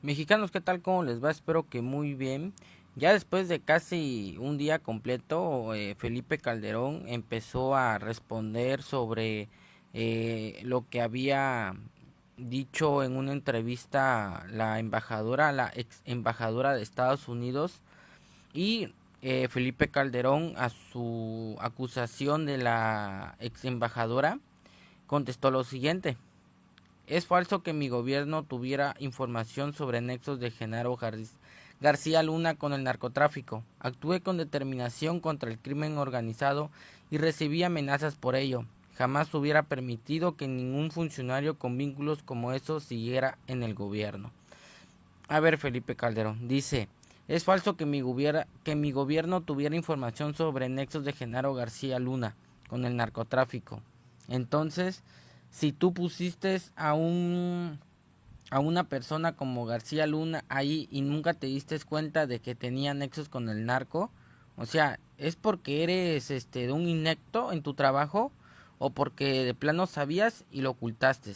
Mexicanos, ¿qué tal? ¿Cómo les va? Espero que muy bien. Ya después de casi un día completo, Felipe Calderón empezó a responder sobre lo que había dicho en una entrevista la ex embajadora de Estados Unidos y Felipe Calderón a su acusación de la ex embajadora contestó lo siguiente. Es falso que mi gobierno tuviera información sobre nexos de García Luna con el narcotráfico. Actué con determinación contra el crimen organizado y recibí amenazas por ello. Jamás hubiera permitido que ningún funcionario con vínculos como esos siguiera en el gobierno. A ver, Felipe Calderón, dice, es falso que que mi gobierno tuviera información sobre nexos de Genaro García Luna con el narcotráfico. Entonces, si tú pusiste a una persona como García Luna ahí y nunca te diste cuenta de que tenía nexos con el narco, o sea, ¿es porque eres de un inecto en tu trabajo o porque de plano sabías y lo ocultaste?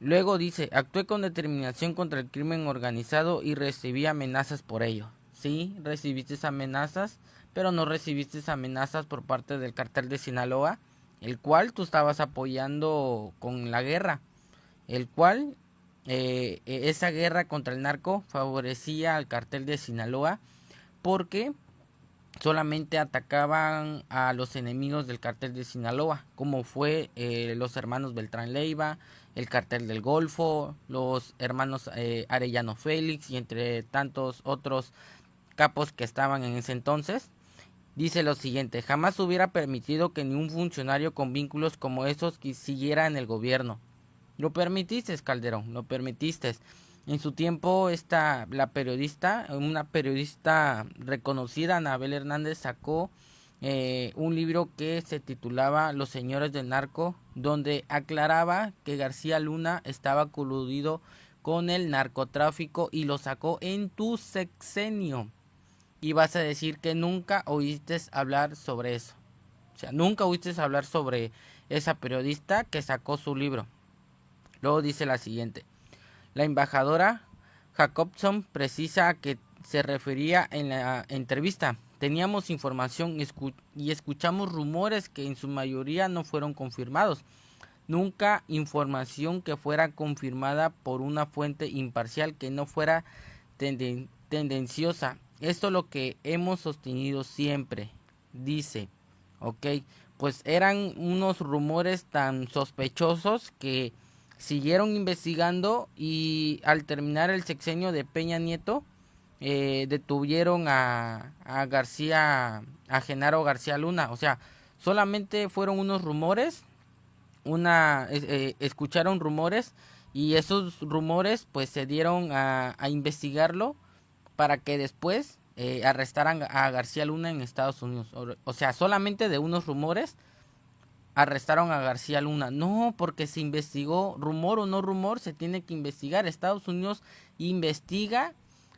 Luego dice, actué con determinación contra el crimen organizado y recibí amenazas por ello. Sí, recibiste amenazas, pero no recibiste amenazas por parte del cartel de Sinaloa, el cual tú estabas apoyando con la guerra, el cual esa guerra contra el narco favorecía al cartel de Sinaloa porque solamente atacaban a los enemigos del cartel de Sinaloa, como fue los hermanos Beltrán Leiva, el cartel del Golfo, los hermanos Arellano Félix y entre tantos otros capos que estaban en ese entonces. Dice lo siguiente, jamás hubiera permitido que ni un funcionario con vínculos como esos siguiera en el gobierno. Lo permitiste, Calderón, lo permitiste. En su tiempo, una periodista reconocida, Anabel Hernández, sacó un libro que se titulaba Los Señores del Narco, donde aclaraba que García Luna estaba coludido con el narcotráfico y lo sacó en tu sexenio. Y vas a decir que nunca oíste hablar sobre eso. O sea, nunca oíste hablar sobre esa periodista que sacó su libro. Luego dice la siguiente. La embajadora Jacobson precisa que se refería en la entrevista. Teníamos información y escuchamos rumores que en su mayoría no fueron confirmados. Nunca información que fuera confirmada por una fuente imparcial que no fuera tendenciosa. Esto es lo que hemos sostenido siempre. Dice, ok, pues eran unos rumores tan sospechosos que siguieron investigando y al terminar el sexenio de Peña Nieto detuvieron a Genaro García Luna. O sea, solamente fueron unos rumores, escucharon rumores y esos rumores pues se dieron a investigarlo para que después arrestaran a García Luna en Estados Unidos. O sea, solamente de unos rumores arrestaron a García Luna. No, porque se investigó, rumor o no rumor, se tiene que investigar. Estados Unidos investiga,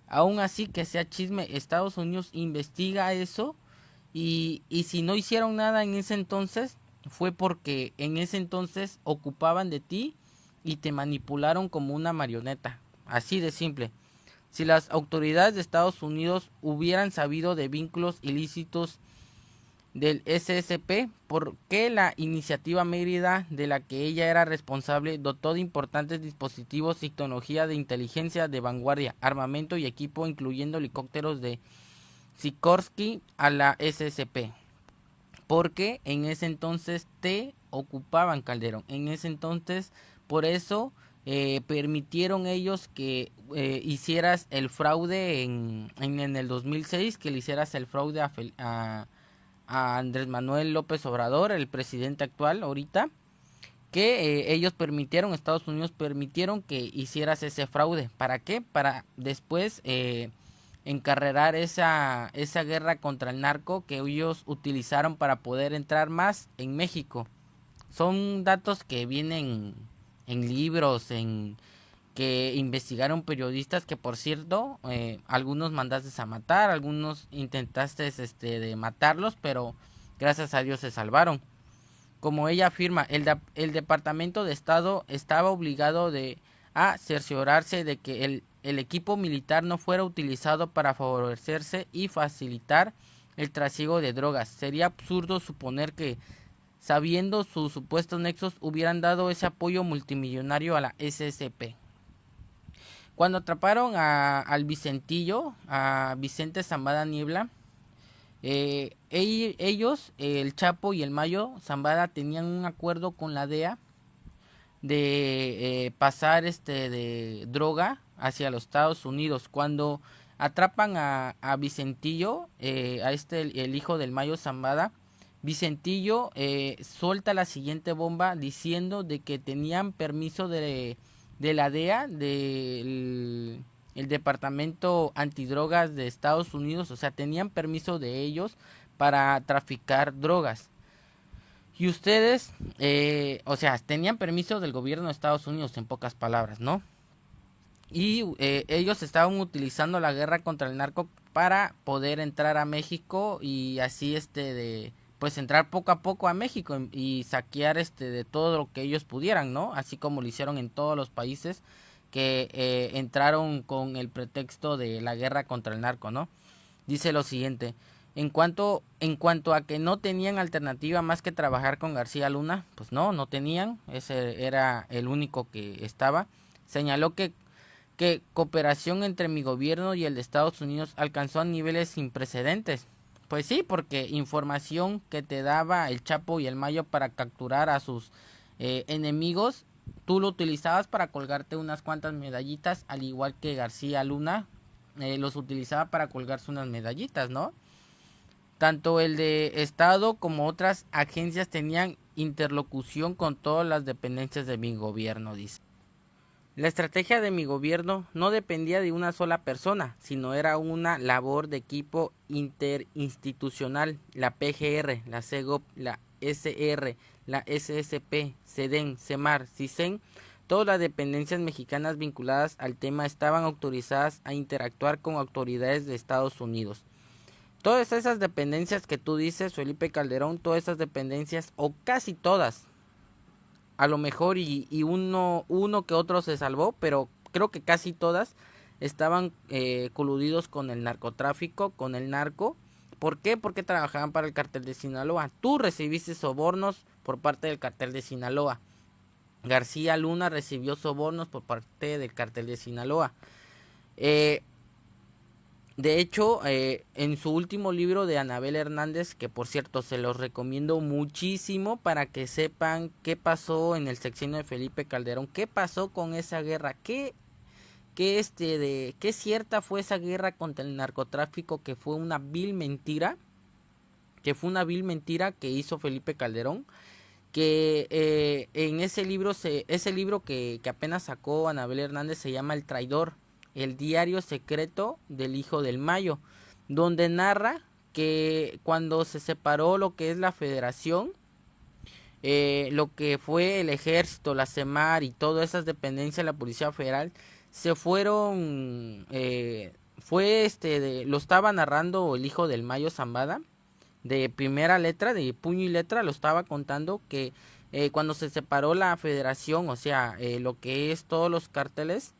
aún así que sea chisme, Estados Unidos investiga eso. Y si no hicieron nada en ese entonces, fue porque en ese entonces ocupaban de ti y te manipularon como una marioneta. Así de simple. Si las autoridades de Estados Unidos hubieran sabido de vínculos ilícitos del SSP, ¿por qué la iniciativa Mérida, de la que ella era responsable, dotó de importantes dispositivos y tecnología de inteligencia de vanguardia, armamento y equipo, incluyendo helicópteros de Sikorsky a la SSP? Porque en ese entonces te ocupaban, Calderón. En ese entonces, por eso permitieron ellos que hicieras el fraude en el 2006, que le hicieras el fraude a Andrés Manuel López Obrador, el presidente actual ahorita, que ellos permitieron, Estados Unidos permitieron que hicieras ese fraude. ¿Para qué? Para después encarrerar esa guerra contra el narco que ellos utilizaron para poder entrar más en México. Son datos que vienen en libros, en que investigaron periodistas que, por cierto, algunos mandaste a matar, algunos intentaste de matarlos, pero gracias a Dios se salvaron. Como ella afirma, el Departamento de Estado estaba obligado a cerciorarse de que el equipo militar no fuera utilizado para favorecerse y facilitar el trasiego de drogas. Sería absurdo suponer que, sabiendo sus supuestos nexos, hubieran dado ese apoyo multimillonario a la SSP. Cuando atraparon al Vicentillo, a Vicente Zambada Niebla, ellos, el Chapo y el Mayo Zambada, tenían un acuerdo con la DEA de pasar de droga hacia los Estados Unidos. Cuando atrapan a Vicentillo, el hijo del Mayo Zambada, Vicentillo suelta la siguiente bomba diciendo de que tenían permiso de la DEA, del el Departamento Antidrogas de Estados Unidos, o sea, tenían permiso de ellos para traficar drogas. Y ustedes, o sea, tenían permiso del gobierno de Estados Unidos, en pocas palabras, ¿no? Y ellos estaban utilizando la guerra contra el narco para poder entrar a México y así pues entrar poco a poco a México y saquear de todo lo que ellos pudieran, ¿no? Así como lo hicieron en todos los países que entraron con el pretexto de la guerra contra el narco, ¿no? Dice lo siguiente: en cuanto a que no tenían alternativa más que trabajar con García Luna, pues no tenían, ese era el único que estaba. Señaló que cooperación entre mi gobierno y el de Estados Unidos alcanzó a niveles sin precedentes. Pues sí, porque información que te daba el Chapo y el Mayo para capturar a sus enemigos, tú lo utilizabas para colgarte unas cuantas medallitas, al igual que García Luna los utilizaba para colgarse unas medallitas, ¿no? Tanto el de Estado como otras agencias tenían interlocución con todas las dependencias de mi gobierno, dice. La estrategia de mi gobierno no dependía de una sola persona, sino era una labor de equipo interinstitucional. La PGR, la CEGOP, la SR, la SSP, SEDEN, CEMAR, CISEN, todas las dependencias mexicanas vinculadas al tema estaban autorizadas a interactuar con autoridades de Estados Unidos. Todas esas dependencias que tú dices, Felipe Calderón, todas esas dependencias, o casi todas, a lo mejor uno que otro se salvó, pero creo que casi todas estaban coludidos con el narcotráfico, con el narco. ¿Por qué? Porque trabajaban para el cartel de Sinaloa. Tú recibiste sobornos por parte del cartel de Sinaloa. García Luna recibió sobornos por parte del cartel de Sinaloa. De hecho, en su último libro de Anabel Hernández, que por cierto se los recomiendo muchísimo para que sepan qué pasó en el sexenio de Felipe Calderón, qué pasó con esa guerra, qué cierta fue esa guerra contra el narcotráfico, que fue una vil mentira, que hizo Felipe Calderón, que en ese libro que apenas sacó Anabel Hernández se llama El Traidor, el diario secreto del hijo del Mayo, donde narra que cuando se separó lo que es la federación, lo que fue el ejército, la CEMAR y todas esas dependencias de la Policía Federal, se fueron, lo estaba narrando el hijo del Mayo Zambada, de primera letra, de puño y letra, lo estaba contando que cuando se separó la federación, o sea, lo que es todos los cárteles,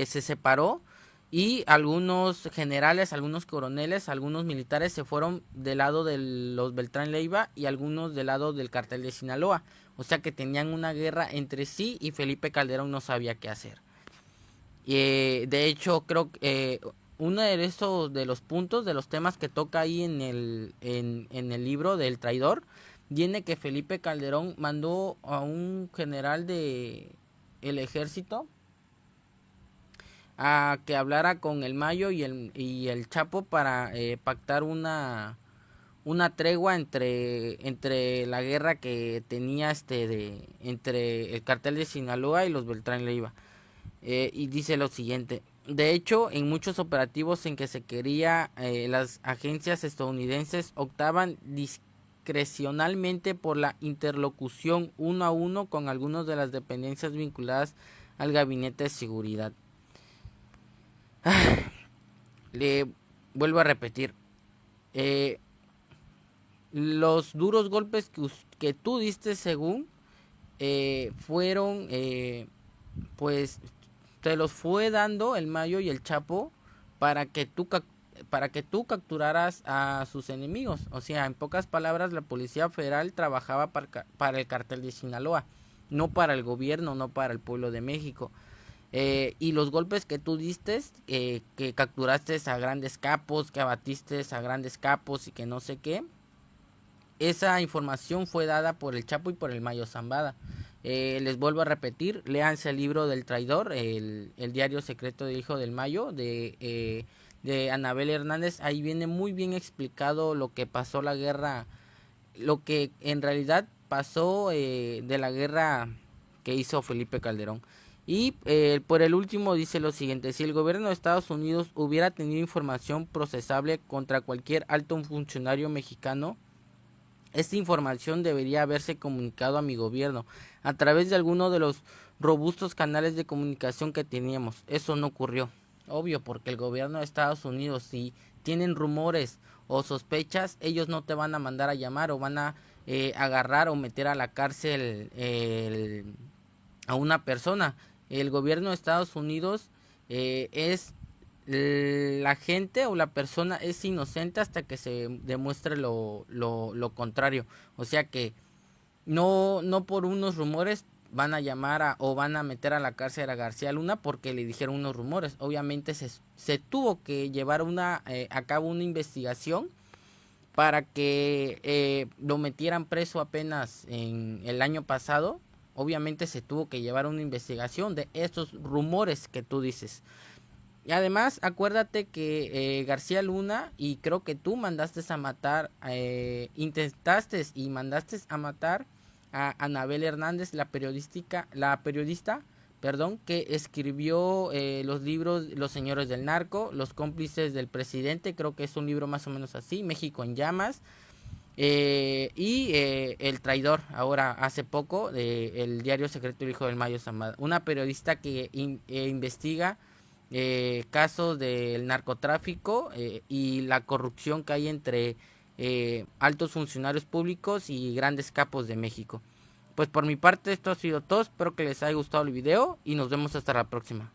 se separó y algunos generales, algunos coroneles, algunos militares se fueron del lado de los Beltrán Leiva y algunos del lado del cartel de Sinaloa. O sea que tenían una guerra entre sí y Felipe Calderón no sabía qué hacer. De hecho, creo que uno de esos de los puntos, de los temas que toca ahí en el libro del Traidor, viene que Felipe Calderón mandó a un general de el ejército a que hablara con el Mayo y el Chapo para pactar una tregua entre la guerra que tenía entre el cartel de Sinaloa y los Beltrán Leiva. Y dice lo siguiente: de hecho, en muchos operativos en que se quería, las agencias estadounidenses optaban discrecionalmente por la interlocución uno a uno con algunas de las dependencias vinculadas al gabinete de seguridad. Le vuelvo a repetir, los duros golpes que tú diste según fueron pues te los fue dando el Mayo y el Chapo para que tú capturaras a sus enemigos. O sea, en pocas palabras, la Policía Federal trabajaba para el cartel de Sinaloa, no para el gobierno, no para el pueblo de México. Y los golpes que tú diste, que capturaste a grandes capos, que abatiste a grandes capos y que no sé qué, esa información fue dada por el Chapo y por el Mayo Zambada. Les vuelvo a repetir, léanse el libro del traidor, el diario secreto del hijo del Mayo, de Anabel Hernández. Ahí viene muy bien explicado lo que pasó la guerra, lo que en realidad pasó de la guerra que hizo Felipe Calderón. Y por el último dice lo siguiente: si el gobierno de Estados Unidos hubiera tenido información procesable contra cualquier alto funcionario mexicano, esta información debería haberse comunicado a mi gobierno a través de alguno de los robustos canales de comunicación que teníamos. Eso no ocurrió. Obvio, porque el gobierno de Estados Unidos, si tienen rumores o sospechas, ellos no te van a mandar a llamar o van a agarrar o meter a la cárcel a una persona. El gobierno de Estados Unidos es la gente o la persona es inocente hasta que se demuestre lo contrario. O sea que no por unos rumores van a llamar o van a meter a la cárcel a García Luna porque le dijeron unos rumores. Obviamente se tuvo que llevar a cabo una investigación para que lo metieran preso apenas en el año pasado. Obviamente se tuvo que llevar una investigación de esos rumores que tú dices. Y además, acuérdate que García Luna, y creo que tú mandaste a matar, intentaste y mandaste a matar a Anabel Hernández, la periodista, perdón, que escribió los libros Los Señores del Narco, Los Cómplices del Presidente, creo que es un libro más o menos así, México en Llamas, y El Traidor, ahora hace poco, el diario secreto del hijo del Mayo Zambada, una periodista que investiga casos del narcotráfico y la corrupción que hay entre altos funcionarios públicos y grandes capos de México. Pues por mi parte esto ha sido todo, espero que les haya gustado el video y nos vemos hasta la próxima.